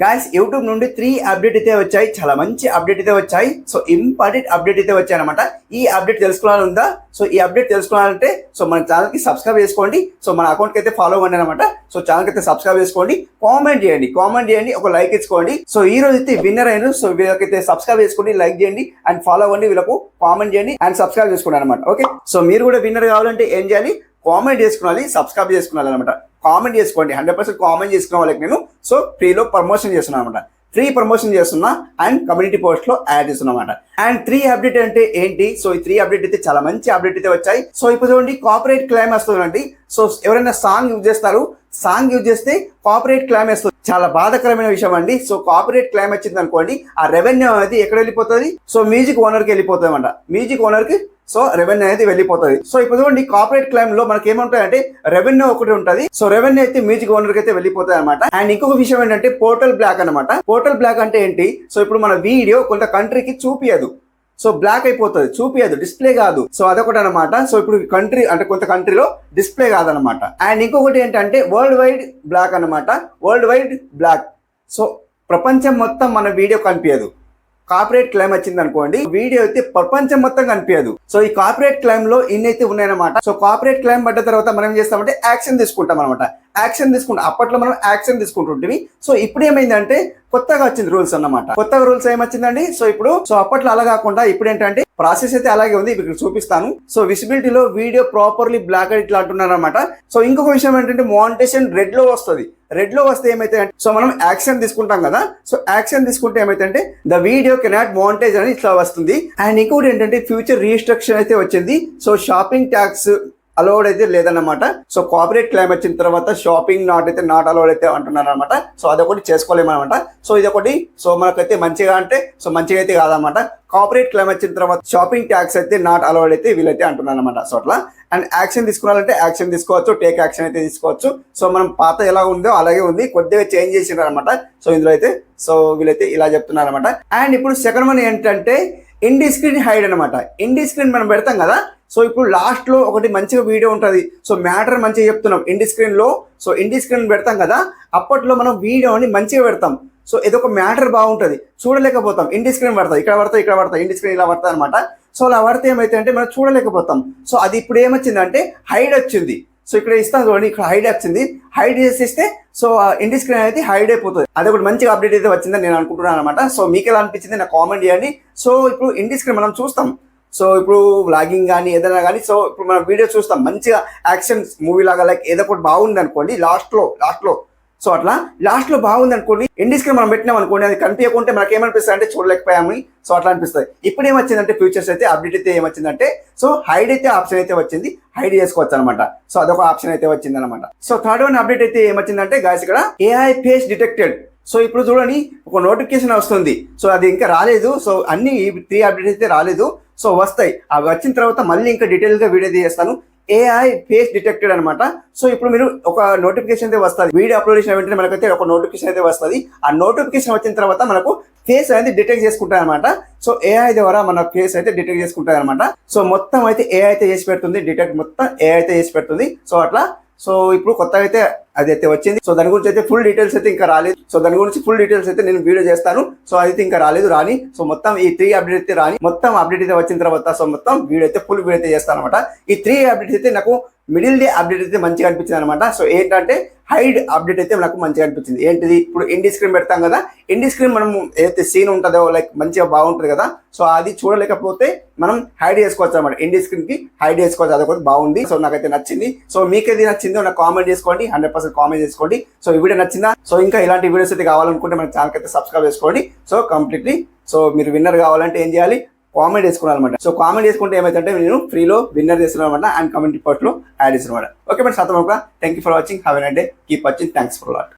Guys YouTube నుండి 3 update అయితే వచ్చాయి. చాలా మంచి అప్డేట్ అయితే వచ్చాయి. సో ఇంపార్టెంట్ అప్డేట్ అయితే వచ్చాయి అనమాట. ఈ అప్డేట్ తెలుసుకోవాలందా? సో ఈ అప్డేట్ తెలుసుకోవాలంటే సో మన ఛానల్ కి సబ్స్క్రైబ్ చేసుకోండి. సో మన అకౌంట్ కి అయితే ఫాలో అవ్వండి అనమాట. సో ఛానల్ కి అయితే సబ్స్క్రైబ్ చేసుకోండి, కామెంట్ చేయండి, ఒక లైక్ ఇచ్చుకోండి. సో ఈ రోజు అయితే విన్నర్ అయిన సో వీళ్ళకైతే సబ్స్క్రైబ్ చేసుకోండి, లైక్ చేయండి అండ్ ఫాలో అవ్వండి, వీళ్ళకు కామెంట్ చేయండి అండ్ సబ్స్క్రైబ్ చేసుకోండి అనమాట. ఓకే, సో మీరు కూడా విన్నర్ కావాలంటే ఏం చేయాలి? కామెంట్ చేసుకోవాలి, సబ్స్క్రైబ్ చేసుకోవాలి అనమాట. కామెంట్ చేసుకోండి, 100% కామెంట్ చేసుకున్న వాళ్ళకి నేను సో ఫ్రీలో ప్రమోషన్ చేస్తున్నాను అనమాట. ఫ్రీ ప్రమోషన్ చేస్తున్నా అండ్ కమ్యూనిటీ పోస్ట్ లో యాడ్ చేస్తున్నా అనమాట. అండ్ 3 అప్డేట్ అంటే ఏంటి? సో ఈ 3 అప్డేట్ అయితే చాలా మంచి అప్డేట్ అయితే వచ్చాయి. సో ఇప్పుడు చూడండి, కాపీరైట్ క్లెయిమ్ వస్తుందండి. సో ఎవరైనా సాంగ్ యూజ్ చేస్తారు, సాంగ్ యూజ్ చేస్తే కాపీరైట్ క్లెయిమ్ వస్తుంది. చాలా బాధాకరమైన విషయం అండి. సో కాపీరైట్ క్లెయిమ్ వచ్చింది అనుకోండి, ఆ రెవెన్యూ అనేది ఎక్కడ వెళ్ళిపోతుంది? సో మ్యూజిక్ ఓనర్ కి వెళ్ళిపోతుంది అనమాట. మ్యూజిక్ ఓనర్ కి సో రెవెన్యూ అనేది వెళ్ళిపోతుంది. సో ఇప్పుడు చూడండి, కాపీరైట్ క్లెయిమ్ లో మనకి ఏముంటాయంటే రెవెన్యూ ఒకటి ఉంటుంది. సో రెవెన్యూ అయితే మ్యూజిక్ ఓనర్ కి అయితే వెళ్ళిపోతుంది అనమాట. అండ్ ఇంకొక విషయం ఏంటంటే పోర్టల్ బ్లాక్ అనమాట. పోర్టల్ బ్లాక్ అంటే ఏంటి? సో ఇప్పుడు మన వీడియో కొంత కంట్రీకి చూపియదు, సో బ్లాక్ అయిపోతుంది, చూపియదు, డిస్ప్లే కాదు. సో అదొకటి అనమాట. సో ఇప్పుడు కంట్రీ అంటే కొంత కంట్రీలో డిస్ప్లే కాదనమాట. అండ్ ఇంకొకటి ఏంటంటే వరల్డ్ వైడ్ బ్లాక్ అనమాట. వరల్డ్ వైడ్ బ్లాక్, సో ప్రపంచం మొత్తం మన వీడియో కనిపించదు. కాపీరైట్ క్లెయిమ్ వచ్చింది అనుకోండి, వీడియో అయితే ప్రపంచం మొత్తం కనిపించదు. సో ఈ కాపీరైట్ క్లెయిమ్ లో ఇన్ని అయితే ఉన్నాయన్నమాట. సో కాపీరైట్ క్లెయిమ్ పడ్డ తర్వాత మనం ఏం చేస్తామంటే యాక్షన్ తీసుకుంటాం అనమాట. యాక్షన్ తీసుకుంటాం. అప్పట్లో మనం యాక్షన్ తీసుకుంటుంటే, సో ఇప్పుడు ఏమైందంటే కొత్తగా వచ్చింది రూల్స్ అన్నమాట. కొత్తగా రూల్స్ ఏమొచ్చిందండి? సో ఇప్పుడు సో అప్పట్లో అలా కాకుండా ఇప్పుడు ఏంటంటే ప్రాసెస్ అయితే అలాగే ఉంది. ఇప్పుడు చూపిస్తాను. సో విజిబిలిటీలో వీడియో ప్రాపర్లీ బ్లాక్ అండ్ ఇట్లా అంటున్నారు అనమాట. సో ఇంకొక విషయం ఏంటంటే మానిటైజేషన్ రెడ్ లో వస్తుంది. రెడ్ లో వస్తే ఏమైతే అంటే సో మనం యాక్షన్ తీసుకుంటాం కదా. సో యాక్షన్ తీసుకుంటే ఏమైతే ద వీడియో కెనాట్ మానిటైజ్ అని ఇట్లా వస్తుంది. అండ్ ఇంకోటి ఏంటంటే ఫ్యూచర్ రీస్ట్రక్షన్ అయితే వచ్చింది. సో షాపింగ్ ట్యాక్స్ అలౌడ్ అయితే లేదన్నమాట. సో కాపీరైట్ క్లెయిమ్ వచ్చిన తర్వాత షాపింగ్ నాట్ అలౌడ్ అయితే అంటున్నారు అనమాట. సో అదొకటి చేసుకోలేమన్నమాట. సో ఇదొకటి సో మనకైతే మంచిగా అంటే సో మంచిగా అయితే కాదనమాట. కాపీరైట్ క్లెయిమ్ వచ్చిన తర్వాత షాపింగ్ ట్యాక్స్ అయితే నాట్ అలౌడ్ అయితే వీళ్ళైతే అంటున్నారు అనమాట. సో అట్లా అండ్ యాక్షన్ తీసుకోవాలంటే యాక్షన్ తీసుకోవచ్చు, టేక్ యాక్షన్ అయితే తీసుకోవచ్చు. సో మనం పాత ఎలా ఉందో అలాగే ఉంది, కొద్దిగా చేంజ్ చేసినారు అనమాట. సో ఇందులో అయితే సో వీళ్ళైతే ఇలా చెప్తున్నారు అనమాట. అండ్ ఇప్పుడు సెకండ్ వన్ ఏంటంటే ఇండి స్క్రీన్ హైడ్ అనమాట. ఇండి స్క్రీన్ మనం పెడతాం కదా. సో ఇప్పుడు లాస్ట్ లో ఒకటి మంచిగా వీడియో ఉంటుంది. సో మ్యాటర్ మంచిగా చెప్తున్నాం ఇండి స్క్రీన్ లో. సో ఇండి స్క్రీన్ పెడతాం కదా, అప్పట్లో మనం వీడియోని మంచిగా పెడతాం. సో ఇదొక మ్యాటర్ బాగుంటుంది, చూడలేకపోతాం. ఇండి స్క్రీన్ పడతాయి, ఇక్కడ పడతాయి, ఇండి స్క్రీన్ ఇలా పడతాయి అనమాట. సో అలా పడితే ఏమైతే అంటే మనం చూడలేకపోతాం. సో అది ఇప్పుడు ఏమొచ్చిందంటే హైడ్ వచ్చింది. సో ఇక్కడ ఇస్తాను చూడండి, ఇక్కడ హైడ్ వచ్చింది. హైడ్ చేసేస్తే సో ఇండి స్క్రీన్ అనేది హైడ్ అయిపోతుంది. అది ఒకటి మంచిగా అప్డేట్ అయితే వచ్చిందని నేను అనుకుంటున్నాను అనమాట. సో మీకు ఎలా అనిపించింది నాకు కామెంట్ చేయండి. సో ఇప్పుడు ఇండి స్క్రీన్ మనం చూస్తాం. సో ఇప్పుడు వ్లాగింగ్ కానీ ఏదైనా కానీ సో ఇప్పుడు మనం వీడియో చూస్తాం, మంచిగా యాక్షన్ మూవీ లాగా లైక్ ఏదో ఒకటి బాగుంది అనుకోండి లాస్ట్ లో సో అట్లా లాస్ట్ లో బాగుంది అనుకోండి, ఇండి స్క్రీన్ మనం పెట్టినాం అనుకోండి, అది కనిపించకుంటే మనకి ఏమనిపిస్తుంది అంటే చూడలేకపోయాము. సో అట్లా అనిపిస్తుంది. ఇప్పుడు ఏమొచ్చిందంటే ఫ్యూచర్స్ అయితే అప్డేట్ అయితే ఏమొచ్చిందంటే సో హైడ్ అయితే ఆప్షన్ అయితే వచ్చింది, హైడ్ చేసుకోవచ్చు అనమాట. సో అదొక ఆప్షన్ అయితే వచ్చింది అనమాట. సో థర్డ్ వన్ అప్డేట్ అయితే ఏమొచ్చిందంటే గాయస్ ఇక్కడ AI ఫేస్ డిటెక్టెడ్. సో ఇప్పుడు చూడండి ఒక నోటిఫికేషన్ వస్తుంది. సో అది ఇంకా రాలేదు. సో అన్ని 3 అప్డేట్ అయితే రాలేదు. సో వస్తాయి. అవి వచ్చిన తర్వాత మళ్ళీ ఇంకా డీటెయిల్ గా వీడియో చేస్తాను. AI ఫేస్ డిటెక్టెడ్ అనమాట. సో ఇప్పుడు మీరు ఒక నోటిఫికేషన్ అయితే వస్తుంది, వీడియో అప్లోడ్ చేసిన వెంటనే మనకైతే ఒక నోటిఫికేషన్ అయితే వస్తుంది. ఆ నోటిఫికేషన్ వచ్చిన తర్వాత మనకు ఫేస్ అనేది డిటెక్ట్ చేసుకుంటాయి అనమాట. సో AI ద్వారా మన ఫేస్ అయితే డిటెక్ట్ చేసుకుంటాయి అనమాట. సో మొత్తం అయితే AI అయితే చేసి పెడుతుంది, డిటెక్ట్ మొత్తం AI అయితే చేసి పెడుతుంది. సో అట్లా సో ఇప్పుడు కొత్తగా అయితే అది అయితే వచ్చింది. సో దాని గురించి అయితే ఫుల్ డీటెయిల్స్ అయితే ఇంకా రాలేదు. సో దాని గురించి ఫుల్ డీటెయిల్స్ అయితే నేను వీడియో చేస్తాను. సో అయితే ఇంకా రాని సో మొత్తం ఈ 3 అప్డేట్ అయితే మొత్తం అప్డేట్ అయితే వచ్చిన తర్వాత సో మొత్తం వీడియో అయితే ఫుల్ వీడియో అయితే చేస్తాను అనమాట. ఈ 3 అప్డేట్స్ అయితే నాకు మిడిల్ డే అప్డేట్ అయితే మంచిగా అనిపించింది అనమాట. సో ఏంటంటే హైడ్ అప్డేట్ అయితే నాకు మంచిగా అనిపించింది. ఏంటిది? ఇప్పుడు ఇండి స్క్రీన్ పెడతాం కదా, ఇండి స్క్రీన్ మనం ఏదైతే సీన్ ఉంటుందో లైక్ మంచిగా బాగుంటుంది కదా. సో అది చూడలేకపోతే మనం హైడ్ చేసుకోవచ్చు అనమాట. ఇండి స్క్రీన్ కి హైడ్ చేసుకోవచ్చు. అదొకటి బాగుంది. సో నాకైతే నచ్చింది. సో మీకేది నచ్చిందో నాకు కామెంట్ చేసుకోండి, 100% కామెంట్ చేసుకోండి. సో ఈ వీడియో నచ్చిందా? సో ఇంకా ఇలాంటి వీడియోస్ అయితే కావాలనుకుంటే మన ఛానల్ అయితే సబ్స్క్రైబ్ చేసుకోండి. సో కంప్లీట్లీ సో మీరు విన్నర్ కావాలంటే ఏం చేయాలి? కామెంట్ చేసుకోవాలన్నమాట. సో కామెంట్ చేసుకుంటే ఏమైతే నేను ఫ్రీలో విన్నర్ చేస్తున్నాను అనమాట అండ్ కమ్యూనిటీ పోస్ట్ లో యాడ్ చేస్తున్నాను. ఓకే మరి సతం thank you for watching. Have a nice day. Keep watching. Thanks for lot.